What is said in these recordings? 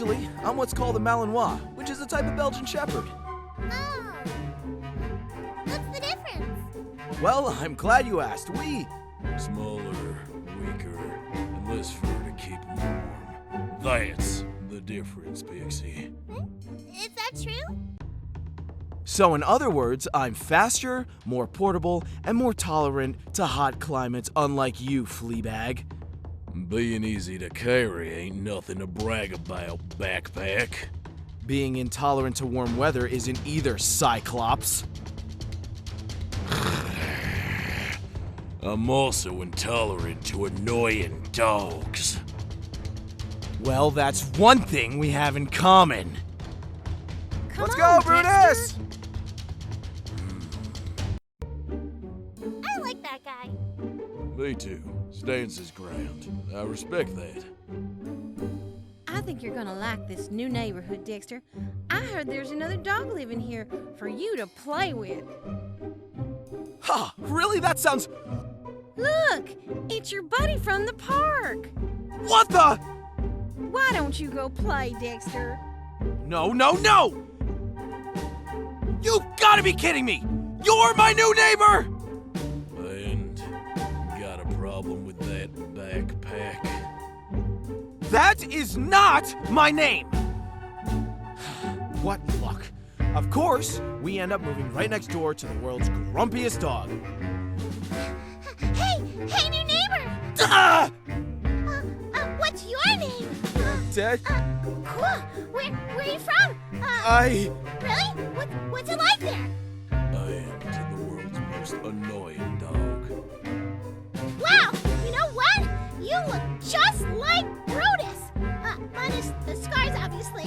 Actually, I'm what's called a Malinois, which is a type of Belgian Shepherd. Oh. What's the difference? Well, I'm glad you asked. Smaller, weaker, and less fur to keep them warm. That's the difference, Pixie. Is that true? So in other words, I'm faster, more portable, and more tolerant to hot climates, unlike you, Fleabag. Being easy to carry ain't nothing to brag about, backpack. Being intolerant to warm weather isn't either, Cyclops. I'm also intolerant to annoying dogs. Well, that's one thing we have in common. Let's go, Brutus! I like that guy. Me too. Stands his ground. I respect that. I think you're gonna like this new neighborhood, Dexter. I heard there's another dog living here for you to play with. Ha! Really? That sounds... Look, it's your buddy from the park. What the? Why don't you go play, Dexter? No, no, no! You've gotta be kidding me! You're my new neighbor! And got a problem with that backpack? That is not my name! What luck. Of course, we end up moving right next door to the world's grumpiest dog. Hey, new neighbor! Ah! What's your name? Dad? Cool. Where are you from? Really? What's it like there? I am to the world's most annoying dog. Wow! You know what? You look just like Brutus. Minus the scars, obviously.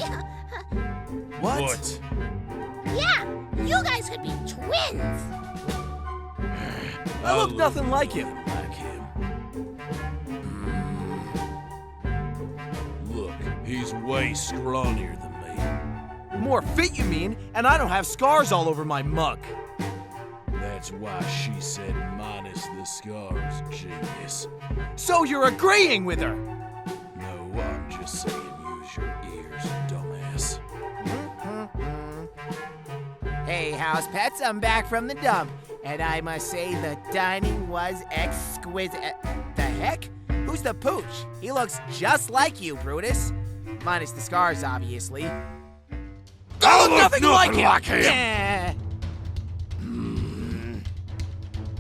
What? Yeah, you guys could be twins. I look nothing like him. Like him. Look, he's way scrawnier than me. More fit, you mean? And I don't have scars all over my mug. That's why she said minus the scars, genius. So you're agreeing with her? No, I'm just saying use your ears, dumbass. Hey, house pets, I'm back from the dump, and I must say the dining was exquisite. The heck? Who's the pooch? He looks just like you, Brutus. Minus the scars, obviously. I look nothing like him! Yeah,